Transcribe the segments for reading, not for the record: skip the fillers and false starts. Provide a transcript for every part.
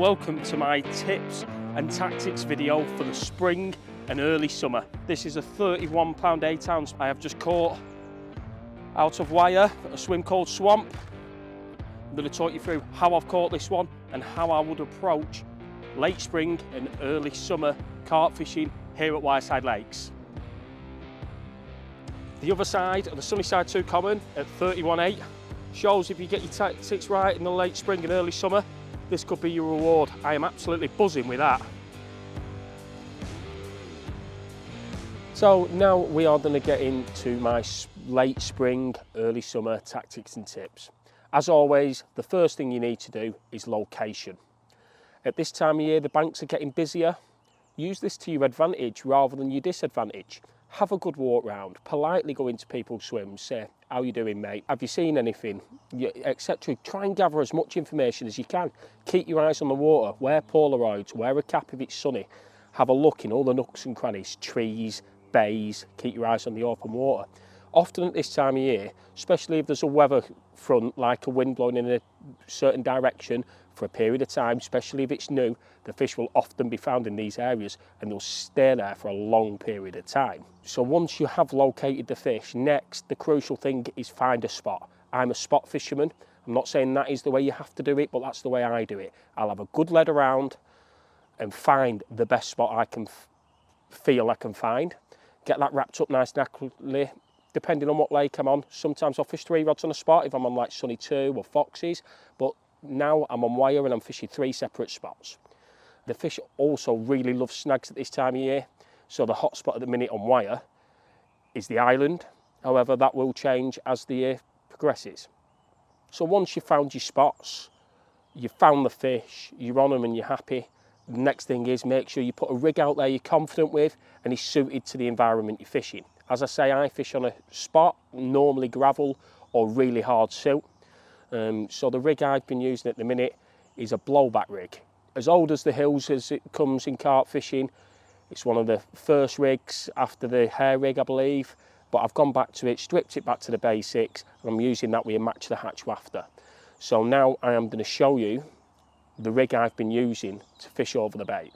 welcome to my tips and tactics video for the spring and early summer. This is a 31 pound 8 ounce I have just caught out of Wyre, a swim called Swamp. I'm going to talk you through how I've caught this one and how I would approach late spring and early summer carp fishing here at Wyreside Lakes. The other side of the sunny side 2 common at 31.8 shows if you get your tactics right in the late spring and early summer, this could be your reward. I am absolutely buzzing with that. So now we are going to get into my late spring, early summer tactics and tips. As always, the first thing you need to do is location. At this time of year, the banks are getting busier. Use this to your advantage rather than your disadvantage. Have a good walk round, politely go into people's swims, say, how you doing mate, have you seen anything, etc. Try and gather as much information as you can. Keep your eyes on the water, wear Polaroids, wear a cap if it's sunny. Have a look in all the nooks and crannies, trees, bays, keep your eyes on the open water. Often at this time of year, especially if there's a weather front like a wind blowing in a certain direction for a period of time, especially if it's new, the fish will often be found in these areas and they'll stay there for a long period of time. So once you have located the fish, next the crucial thing is find a spot. I'm a spot fisherman. I'm not saying that is the way you have to do it, but that's the way I do it. I'll have a good lead around and find the best spot I can feel I can find. Get that wrapped up nice and accurately, depending on what lake I'm on. Sometimes I'll fish 3 rods on a spot if I'm on like Sunny 2 or Foxes, but now I'm on Wyre and I'm fishing 3 separate spots. The fish also really love snags at this time of year, so the hot spot at the minute on Wyre is the island. However, that will change as the year progresses. So once you've found your spots, you've found the fish, you're on them and you're happy, the next thing is make sure you put a rig out there you're confident with and is suited to the environment you're fishing. As I say, I fish on a spot, normally gravel or really hard silt. So the rig I've been using at the minute is a blowback rig. As old as the hills as it comes in carp fishing, it's one of the first rigs after the hair rig, I believe. But I've gone back to it, stripped it back to the basics, and I'm using that with a match the hatch wafter. So now I am going to show you the rig I've been using to fish over the bait.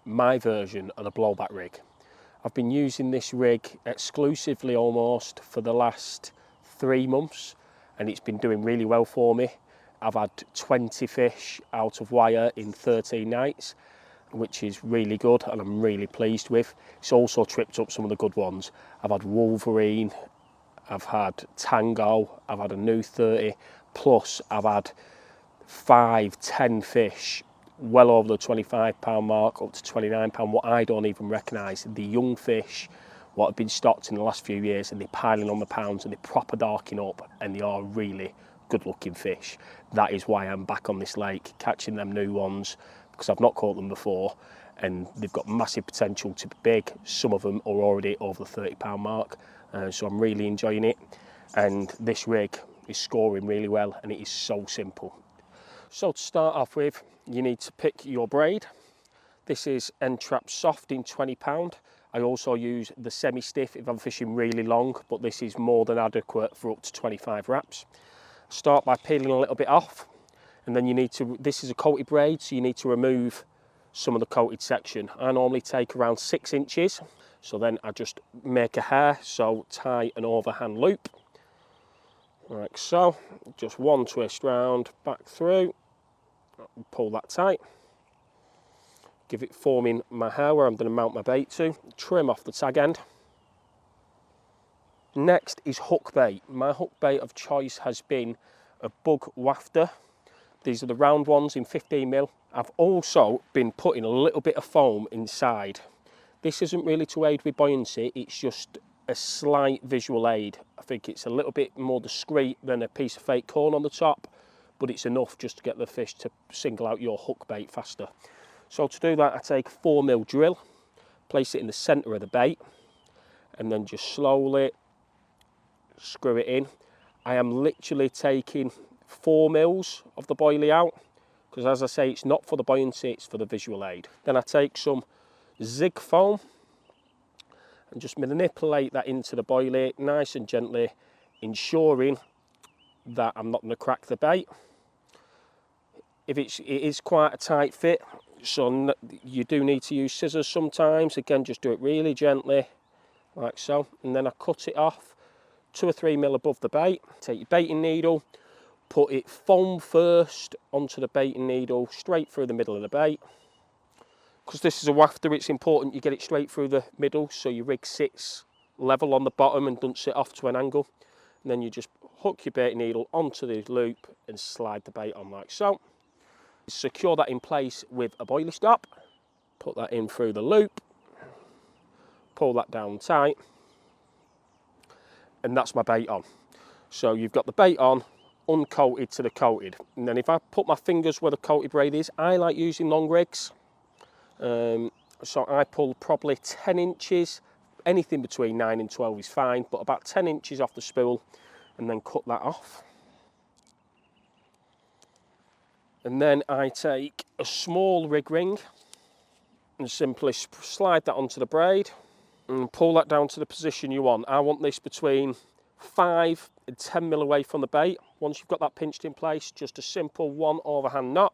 My version of the blowback rig. I've been using this rig exclusively almost for the last 3 months, and it's been doing really well for me. I've had 20 fish out of Wyre in 13 nights, which is really good and I'm really pleased with. It's also tripped up some of the good ones. I've had Wolverine, I've had Tango, I've had a new 30, plus I've had 5, 10 fish well over the 25 pound mark, up to 29 pound, what I don't even recognise. The young fish, what have been stocked in the last few years, and they're piling on the pounds and they're proper darking up and they are really good looking fish. That is why I'm back on this lake, catching them new ones, because I've not caught them before and they've got massive potential to be big. Some of them are already over the 30 pound mark, so I'm really enjoying it. And this rig is scoring really well and it is so simple. So to start off with, you need to pick your braid. This is N-Trap Soft in 20 pound. I also use the semi-stiff if I'm fishing really long, but this is more than adequate for up to 25 wraps. Start by peeling a little bit off, and then you need to, this is a coated braid, so you need to remove some of the coated section. I normally take around 6 inches, so then I just make a hair, so tie an overhand loop, like so. Just one twist round, back through, pull that tight. Give it forming my hair where I'm going to mount my bait to, trim off the tag end. Next is hook bait. My hook bait of choice has been a bug wafter. These are the round ones in 15mm. I've also been putting a little bit of foam inside. This isn't really to aid with buoyancy, it's just a slight visual aid. I think it's a little bit more discreet than a piece of fake corn on the top, but it's enough just to get the fish to single out your hook bait faster. So to do that, I take a 4mm drill, place it in the centre of the bait, and then just slowly screw it in. I am literally taking 4 mils of the boilie out, because as I say, it's not for the buoyancy, it's for the visual aid. Then I take some zig foam and just manipulate that into the boilie nice and gently, ensuring that I'm not going to crack the bait. If it is quite a tight fit, so you do need to use scissors sometimes. Again, just do it really gently, like so. And then I cut it off 2 or 3 mil above the bait. Take your baiting needle, put it foam first onto the baiting needle, straight through the middle of the bait. Because this is a wafter, it's important you get it straight through the middle so your rig sits level on the bottom and doesn't sit off to an angle. And then you just hook your baiting needle onto the loop and slide the bait on like so. Secure that in place with a boilie stop. Put that in through the loop. Pull that down tight. And that's my bait on. So you've got the bait on, uncoated to the coated. And then if I put my fingers where the coated braid is, I like using long rigs. So I pull probably 10 inches, anything between 9 and 12 is fine, but about 10 inches off the spool and then cut that off. And then I take a small rig ring and simply slide that onto the braid and pull that down to the position you want. I want this between 5 and 10 mil away from the bait. Once you've got that pinched in place, just a simple 1 overhand knot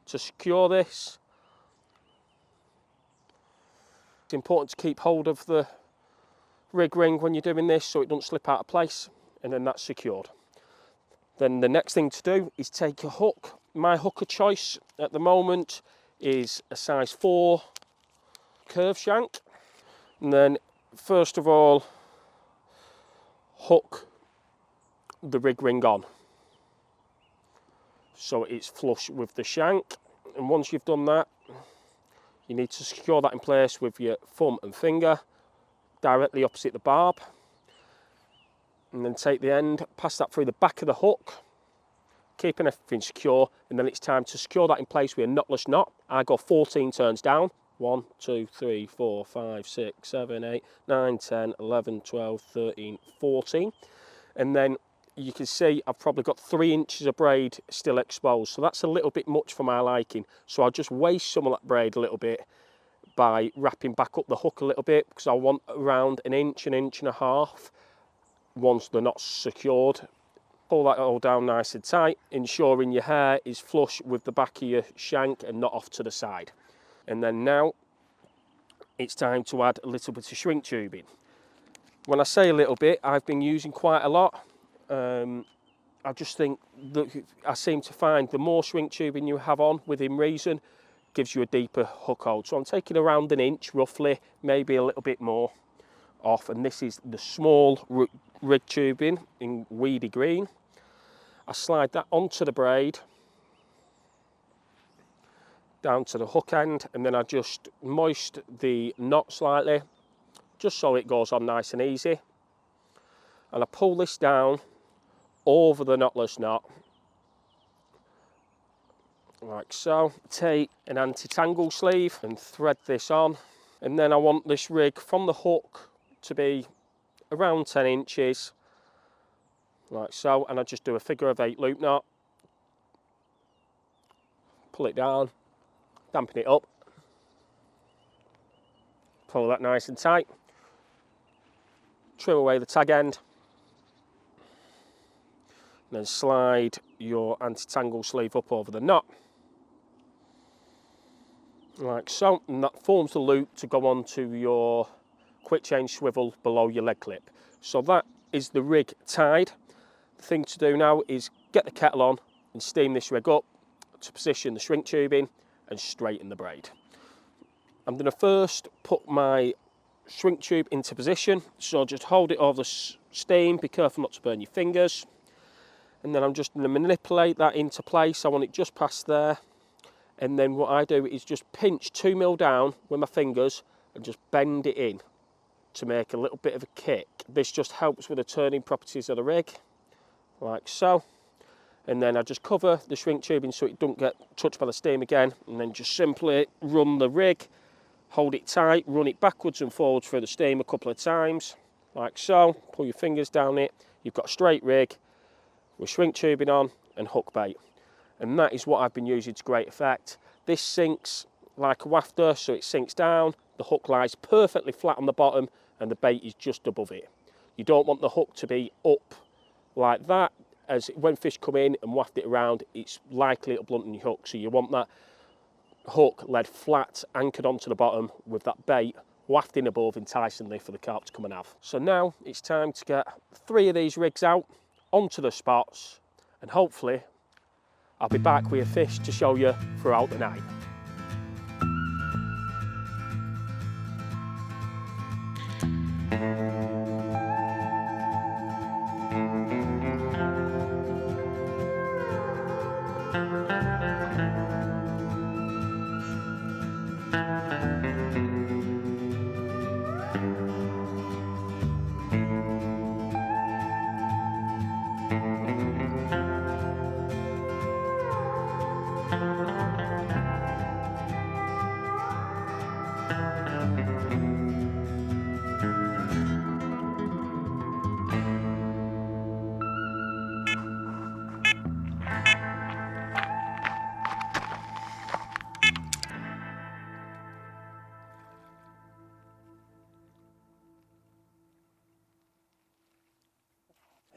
to secure this. It's important to keep hold of the rig ring when you're doing this so it doesn't slip out of place, and then that's secured. Then the next thing to do is take a hook. My hook of choice at the moment is a size 4 curve shank. And then first of all, hook the rig ring on so it's flush with the shank. And once you've done that, you need to secure that in place with your thumb and finger directly opposite the barb. And then take the end, pass that through the back of the hook, keeping everything secure, and then it's time to secure that in place with a knotless knot. I go 14 turns down. 1, 2, 3, 4, 5, 6, 7, 8, 9, 10, 11, 12, 13, 14. And then you can see I've probably got 3 inches of braid still exposed. So that's a little bit much for my liking. So I'll just waste some of that braid a little bit by wrapping back up the hook a little bit, because I want around an inch and a half once the knot's secured. Pull that all down nice and tight, ensuring your hair is flush with the back of your shank and not off to the side. And then now it's time to add a little bit of shrink tubing. When I say a little bit, I've been using quite a lot. I just think that I seem to find the more shrink tubing you have on within reason gives you a deeper hook hold. So I'm taking around an inch roughly, maybe a little bit more off, and this is the small rig tubing in weedy green. I slide that onto the braid, down to the hook end, and then I just moist the knot slightly, just so it goes on nice and easy. And I pull this down over the knotless knot, like so. Take an anti-tangle sleeve and thread this on. And then I want this rig from the hook to be around 10 inches, like so. And I just do a figure of 8 loop knot, pull it down, dampen it up, pull that nice and tight, trim away the tag end, and then slide your anti-tangle sleeve up over the knot, like so, and that forms the loop to go onto your quick change swivel below your leg clip. So that is the rig tied. The thing to do now is get the kettle on and steam this rig up to position the shrink tubing and straighten the braid. I'm going to first put my shrink tube into position, so just hold it over the steam, be careful not to burn your fingers, and then I'm just going to manipulate that into place. I want it just past there, and then what I do is just pinch 2 mil down with my fingers and just bend it in to make a little bit of a kick. This just helps with the turning properties of the rig, like so. And then I just cover the shrink tubing so it don't get touched by the steam again, and then just simply run the rig, hold it tight, run it backwards and forwards through the steam a couple of times, like so. Pull your fingers down it, you've got a straight rig with shrink tubing on and hook bait. And that is what I've been using to great effect. This sinks like a wafter, so it sinks down, the hook lies perfectly flat on the bottom and the bait is just above it. You don't want the hook to be up like that as when fish come in and waft it around, it's likely it'll blunt your hook. So you want that hook laid flat, anchored onto the bottom with that bait wafting above enticingly for the carp to come and have. So now it's time to get 3 of these rigs out onto the spots, and hopefully I'll be back with a fish to show you throughout the night.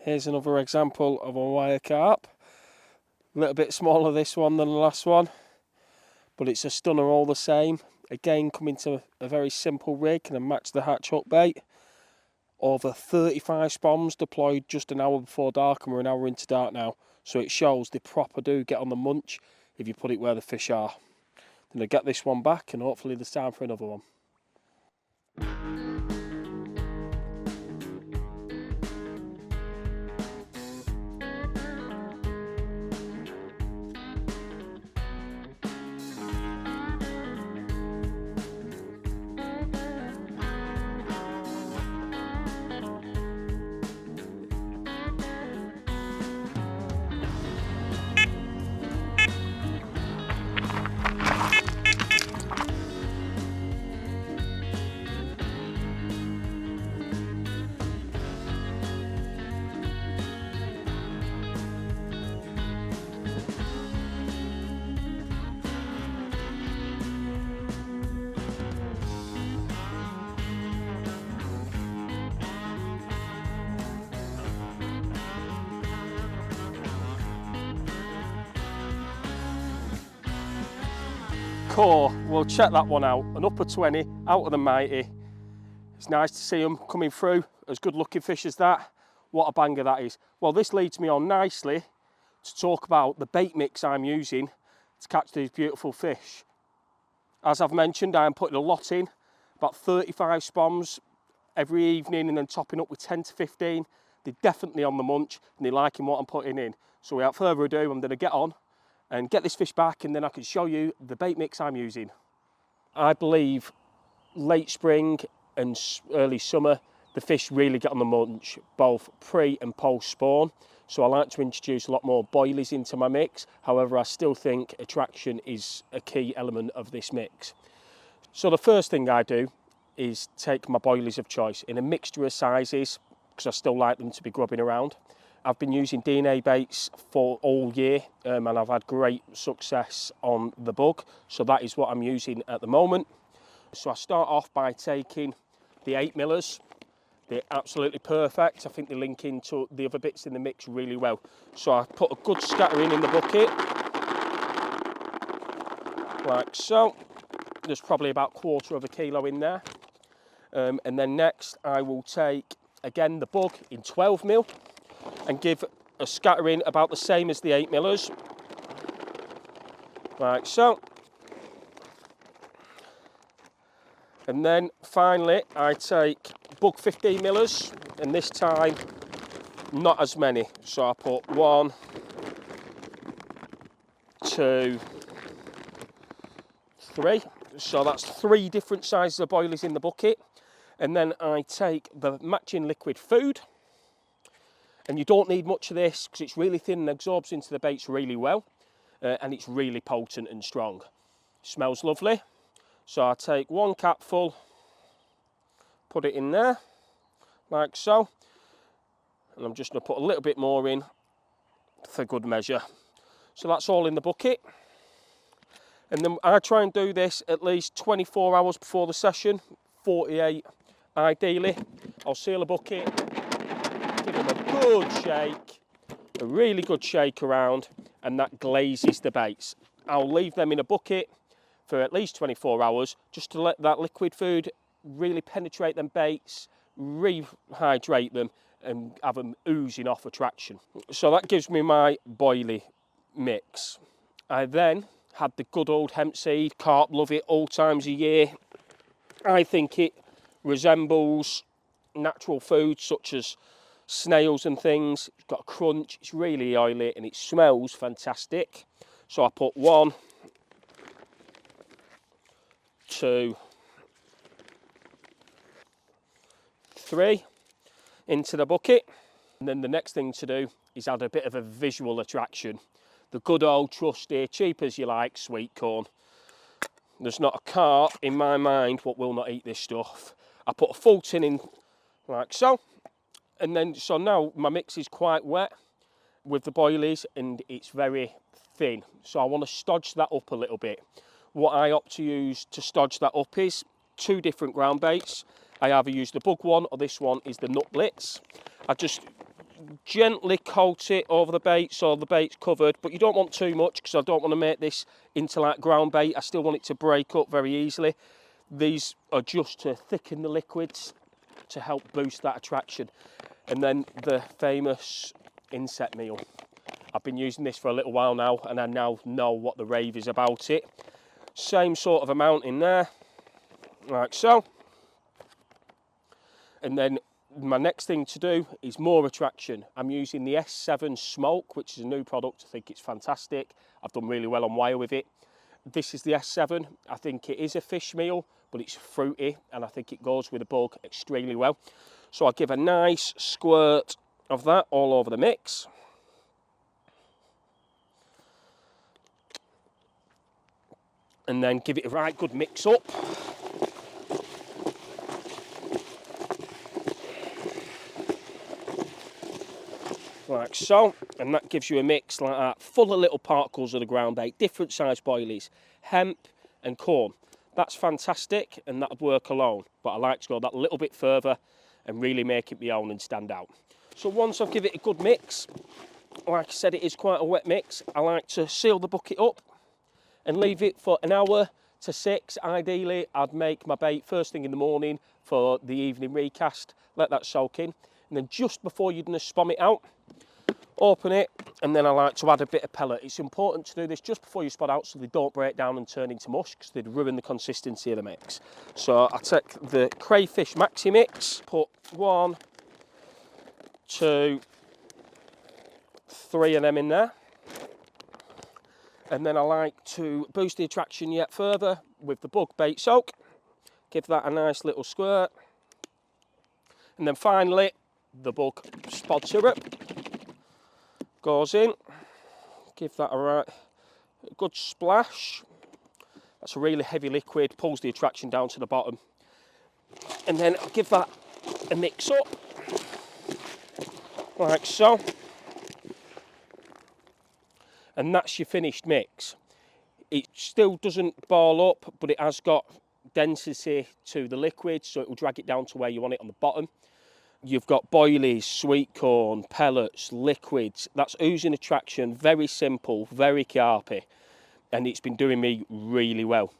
Here's another example of a wire carp. A little bit smaller this one than the last one, but it's a stunner all the same. Again, coming to a very simple rig and a match the hatch hook bait. Over 35 spawns deployed just an hour before dark, and we're an hour into dark now. So it shows they proper do get on the munch if you put it where the fish are. Then I get this one back and hopefully there's time for another one. Core, we'll check that one out. An upper 20 out of the mighty. It's nice to see them coming through. As good looking fish as that. What a banger that is. Well, this leads me on nicely to talk about the bait mix I'm using to catch these beautiful fish. As I've mentioned, I'm putting a lot in, about 35 spawns every evening, and then topping up with 10 to 15. They're definitely on the munch and they're liking what I'm putting in. So without further ado, I'm going to get on and get this fish back, and then I can show you the bait mix I'm using. I believe late spring and early summer, the fish really get on the munch, both pre and post spawn. So I like to introduce a lot more boilies into my mix. However, I still think attraction is a key element of this mix. So the first thing I do is take my boilies of choice in a mixture of sizes, because I still like them to be grubbing around. I've been using DNA baits for all year, and I've had great success on the bug. So that is what I'm using at the moment. So I start off by taking the 8 millers. They're absolutely perfect. I think they link into the other bits in the mix really well. So I put a good scattering in the bucket, like so. There's probably about 1/4 kilo in there. And then next I will take, again, the bug in 12 mil. And give a scattering about the same as the 8 millers, like so. And then finally I take bug 15 millers, and this time not as many. So I put 1, 2, 3. So that's 3 different sizes of boilies in the bucket. And then I take the matching liquid food. And you don't need much of this because it's really thin and absorbs into the baits really well. And it's really potent and strong. Smells lovely. So I take 1 capful, put it in there, like so. And I'm just going to put a little bit more in for good measure. So that's all in the bucket. And then I try and do this at least 24 hours before the session, 48 ideally. I'll seal a bucket, give them a good shake, a really good shake around, and that glazes the baits. I'll leave them in a bucket for at least 24 hours just to let that liquid food really penetrate them baits, rehydrate them, and have them oozing off attraction. So that gives me my boilie mix. I then had the good old hemp seed. Carp love it all times of year. I think it resembles natural foods such as snails and things. It's got a crunch, it's really oily, and it smells fantastic. So I put 1, 2, 3 into the bucket. And then the next thing to do is add a bit of a visual attraction. The good old trusty, cheap as you like, sweet corn. There's not a carp in my mind what will not eat this stuff. I put a full tin in like so. And then, so now my mix is quite wet with the boilies and it's very thin. So I want to stodge that up a little bit. What I opt to use to stodge that up is 2 different ground baits. I either use the bug one or this one is the nut blitz. I just gently coat it over the bait so the bait's covered, but you don't want too much because I don't want to make this into like ground bait. I still want it to break up very easily. These are just to thicken the liquids to help boost that attraction. And then the famous insect meal. I've been using this for a little while now and I now know what the rave is about it. Same sort of amount in there, like so. And then my next thing to do is more attraction. I'm using the S7 Smoke, which is a new product. I think it's fantastic. I've done really well on Wyre with it. This is the S7. I think it is a fish meal, but it's fruity, and I think it goes with a bug extremely well. So I'll give a nice squirt of that all over the mix. And then give it a right good mix up. Like so, and that gives you a mix like that, full of little particles of the ground bait, different size boilies, hemp and corn. That's fantastic, and that would work alone, but I like to go that little bit further and really make it my own and stand out. So once I've given it a good mix, like I said, it is quite a wet mix, I like to seal the bucket up and leave it for an hour to 6. Ideally, I'd make my bait first thing in the morning for the evening recast, let that soak in, and then just before you're going to spom it out, open it, and then I like to add a bit of pellet. It's important to do this just before you spot out so they don't break down and turn into mush because they'd ruin the consistency of the mix. So I take the crayfish maxi mix, put 1, 2, 3 of them in there. And then I like to boost the attraction yet further with the bug bait soak. Give that a nice little squirt. And then finally, the bug spod syrup goes in. Give that a good splash. That's a really heavy liquid, pulls the attraction down to the bottom. And then I'll give that a mix up, like so. And that's your finished mix. It still doesn't ball up, but it has got density to the liquid, so it will drag it down to where you want it on the bottom. You've got boilies, sweet corn, pellets, liquids. That's oozing attraction, very simple, very carpy, and it's been doing me really well.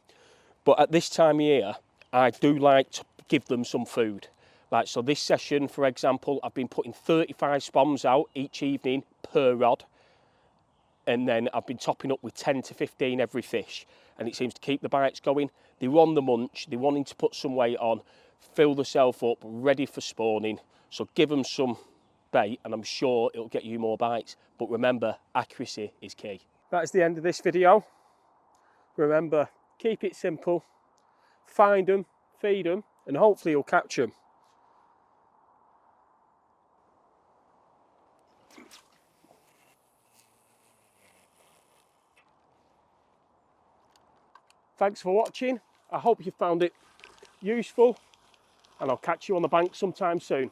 But at this time of year, I do like to give them some food. Like, so this session, for example, I've been putting 35 spoms out each evening per rod, and then I've been topping up with 10 to 15 every fish, and it seems to keep the bites going. They're on the munch, they're wanting to put some weight on, fill themselves up, ready for spawning. So give them some bait and I'm sure it'll get you more bites. But remember, accuracy is key. That is the end of this video. Remember, keep it simple, find them, feed them, and hopefully you'll catch them. Thanks for watching. I hope you found it useful, and I'll catch you on the bank sometime soon.